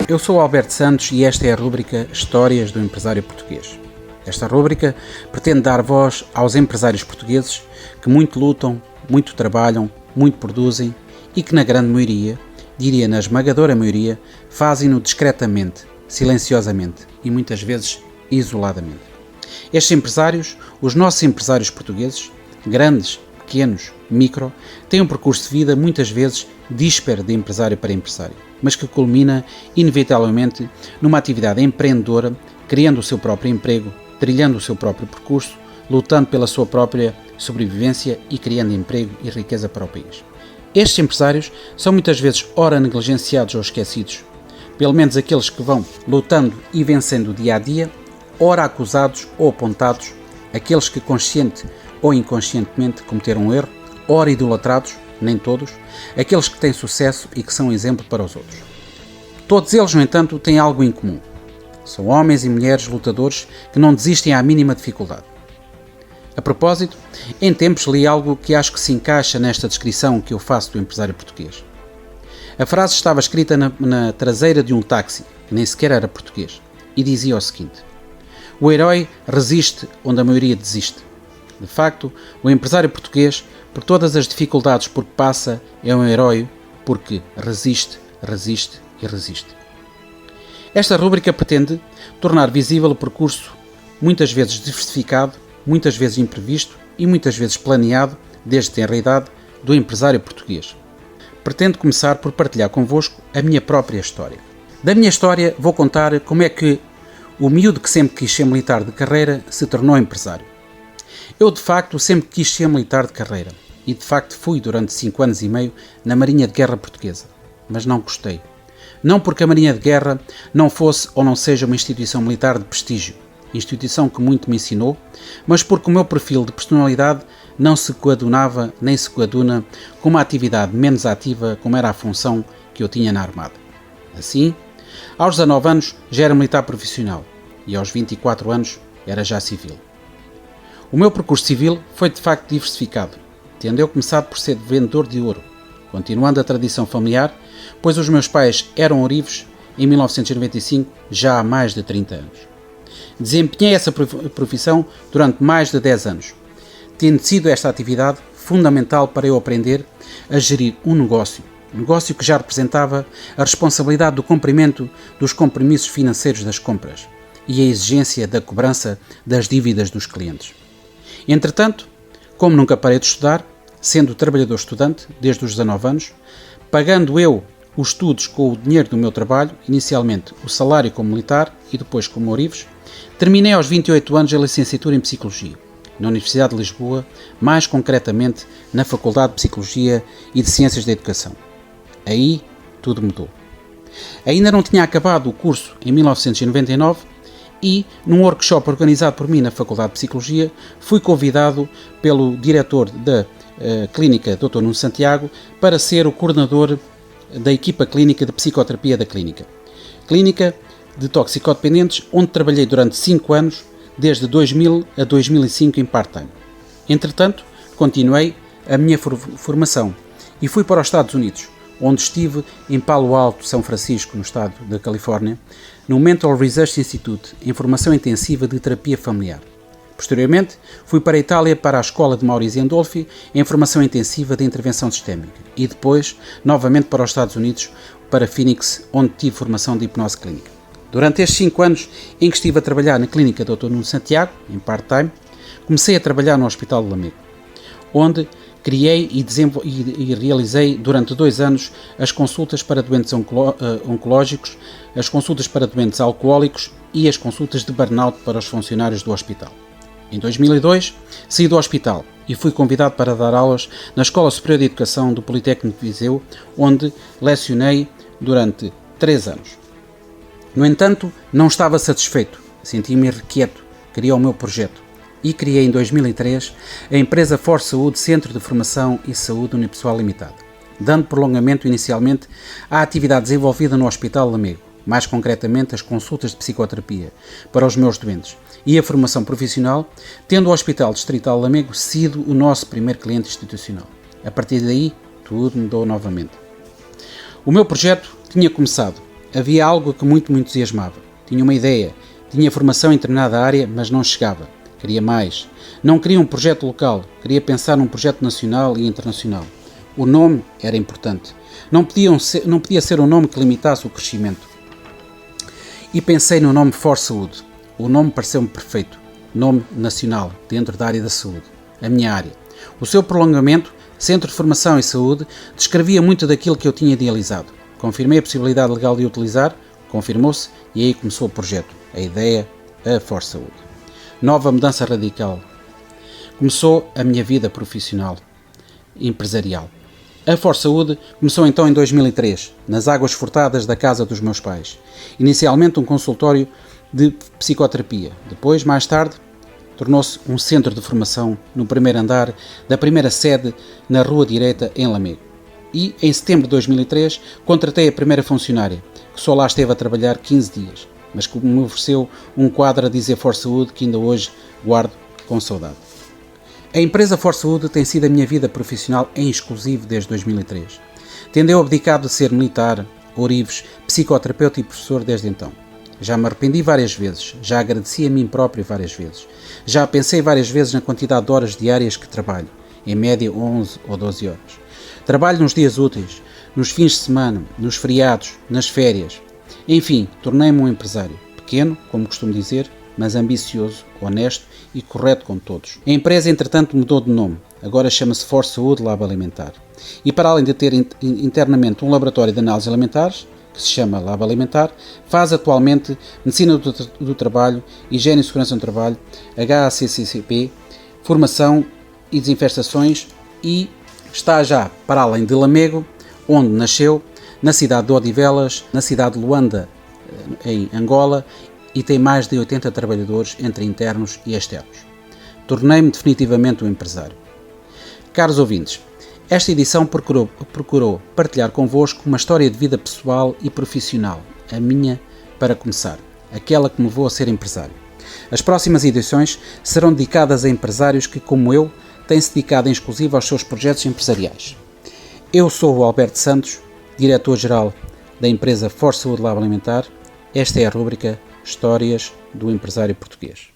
Eu sou o Alberto Santos e esta é a rúbrica Histórias do Empresário Português. Esta rúbrica pretende dar voz aos empresários portugueses que muito lutam, muito trabalham, muito produzem e que na grande maioria, diria na esmagadora maioria, fazem-no discretamente, silenciosamente e muitas vezes isoladamente. Estes empresários, os nossos empresários portugueses, grandes, pequenos, micro, têm um percurso de vida muitas vezes dísparo de empresário para empresário, mas que culmina inevitavelmente numa atividade empreendedora, criando o seu próprio emprego, trilhando o seu próprio percurso, lutando pela sua própria sobrevivência e criando emprego e riqueza para o país. Estes empresários são muitas vezes ora negligenciados ou esquecidos, pelo menos aqueles que vão lutando e vencendo dia a dia, ora acusados ou apontados, aqueles que consciente ou inconscientemente cometeram um erro, ora idolatrados, nem todos, aqueles que têm sucesso e que são exemplo para os outros. Todos eles, no entanto, têm algo em comum. São homens e mulheres lutadores que não desistem à mínima dificuldade. A propósito, em tempos li algo que acho que se encaixa nesta descrição que eu faço do empresário português. A frase estava escrita na traseira de um táxi, que nem sequer era português, e dizia o seguinte: o herói resiste onde a maioria desiste. De facto, o empresário português, por todas as dificuldades por que passa, é um herói porque resiste, resiste e resiste. Esta rúbrica pretende tornar visível o percurso, muitas vezes diversificado, muitas vezes imprevisto e muitas vezes planeado, desde tenra idade, do empresário português. Pretendo começar por partilhar convosco a minha própria história. Da minha história vou contar como é que o miúdo que sempre quis ser militar de carreira se tornou empresário. Eu, de facto, sempre quis ser militar de carreira e, de facto, fui durante 5 anos e meio na Marinha de Guerra Portuguesa, mas não gostei. Não porque a Marinha de Guerra não fosse ou não seja uma instituição militar de prestígio, instituição que muito me ensinou, mas porque o meu perfil de personalidade não se coadunava nem se coaduna com uma atividade menos ativa como era a função que eu tinha na Armada. Assim, aos 19 anos já era militar profissional e aos 24 anos era já civil. O meu percurso civil foi de facto diversificado, tendo eu começado por ser vendedor de ouro, continuando a tradição familiar, pois os meus pais eram ourives em 1995, já há mais de 30 anos. Desempenhei essa profissão durante mais de 10 anos, tendo sido esta atividade fundamental para eu aprender a gerir um negócio que já representava a responsabilidade do cumprimento dos compromissos financeiros das compras e a exigência da cobrança das dívidas dos clientes. Entretanto, como nunca parei de estudar, sendo trabalhador estudante desde os 19 anos, pagando eu os estudos com o dinheiro do meu trabalho, inicialmente o salário como militar e depois como ourives, terminei aos 28 anos a licenciatura em Psicologia, na Universidade de Lisboa, mais concretamente na Faculdade de Psicologia e de Ciências da Educação. Aí tudo mudou. Ainda não tinha acabado o curso em 1999 e, num workshop organizado por mim na Faculdade de Psicologia, fui convidado pelo diretor da Clínica Dr. Nuno Santiago para ser o coordenador da equipa clínica de psicoterapia da clínica. Clínica de toxicodependentes, onde trabalhei durante 5 anos, desde 2000 a 2005 em part-time. Entretanto, continuei a minha formação e fui para os Estados Unidos, onde estive em Palo Alto, São Francisco, no estado da Califórnia, no Mental Research Institute, em formação intensiva de terapia familiar. Posteriormente, fui para a Itália para a Escola de Maurizio Andolfi, em formação intensiva de intervenção sistémica, e depois, novamente para os Estados Unidos, para Phoenix, onde tive formação de hipnose clínica. Durante estes 5 anos em que estive a trabalhar na Clínica Dr. Nuno Santiago, em part-time, comecei a trabalhar no Hospital de Lamego, onde criei e realizei durante 2 anos as consultas para doentes oncológicos, as consultas para doentes alcoólicos e as consultas de burnout para os funcionários do hospital. Em 2002, saí do hospital e fui convidado para dar aulas na Escola Superior de Educação do Politécnico de Viseu, onde lecionei durante 3 anos. No entanto, não estava satisfeito, senti-me irrequieto, queria o meu projeto. E criei em 2003 a empresa For Saúde Centro de Formação e Saúde Unipessoal Limitada, dando prolongamento inicialmente à atividade desenvolvida no Hospital Lamego, mais concretamente as consultas de psicoterapia para os meus doentes e a formação profissional, tendo o Hospital Distrital Lamego sido o nosso primeiro cliente institucional. A partir daí, tudo mudou novamente. O meu projeto tinha começado Havia algo que muito me entusiasmava. Tinha uma ideia, tinha formação em determinada área, mas não chegava. Queria mais. Não queria um projeto local, queria pensar num projeto nacional e internacional. O nome era importante. Não podia ser um nome que limitasse o crescimento. E pensei no nome For Saúde. O nome pareceu-me perfeito. Nome nacional, dentro da área da saúde. A minha área. O seu prolongamento, Centro de Formação e Saúde, descrevia muito daquilo que eu tinha idealizado. Confirmei a possibilidade legal de o utilizar, confirmou-se e aí começou o projeto. A ideia, a For Saúde. Nova mudança radical. Começou a minha vida profissional, empresarial. A For Saúde começou então em 2003, nas águas furtadas da casa dos meus pais. Inicialmente um consultório de psicoterapia. Depois, mais tarde, tornou-se um centro de formação no primeiro andar da primeira sede na Rua Direita, em Lamego. E, em setembro de 2003, contratei a primeira funcionária, que só lá esteve a trabalhar 15 dias, mas que me ofereceu um quadro a dizer For Saúde que ainda hoje guardo com saudade. A empresa For Saúde tem sido a minha vida profissional em exclusivo desde 2003. Tendo eu abdicado de ser militar, ourives, psicoterapeuta e professor desde então. Já me arrependi várias vezes, já agradeci a mim próprio várias vezes. Já pensei várias vezes na quantidade de horas diárias que trabalho, em média 11 ou 12 horas. Trabalho nos dias úteis, nos fins de semana, nos feriados, nas férias. Enfim, tornei-me um empresário, pequeno, como costumo dizer, mas ambicioso, honesto e correto com todos. A empresa, entretanto, mudou de nome. Agora chama-se For Saúde Lab Alimentar. E para além de ter internamente um laboratório de análises alimentares, que se chama Lab Alimentar, faz atualmente Medicina do Trabalho, Higiene e Segurança no Trabalho, HACCP, Formação e Desinfestações e está já para além de Lamego, onde nasceu, na cidade de Odivelas, na cidade de Luanda, em Angola, e tem mais de 80 trabalhadores entre internos e externos. Tornei-me definitivamente um empresário. Caros ouvintes, esta edição procurou partilhar convosco uma história de vida pessoal e profissional, a minha para começar, aquela que me levou a ser empresário. As próximas edições serão dedicadas a empresários que, como eu, têm-se dedicado em exclusivo aos seus projetos empresariais. Eu sou o Alberto Santos, diretor-geral da empresa For Saúde Lab Alimentar. Esta é a rúbrica Histórias do Empresário Português.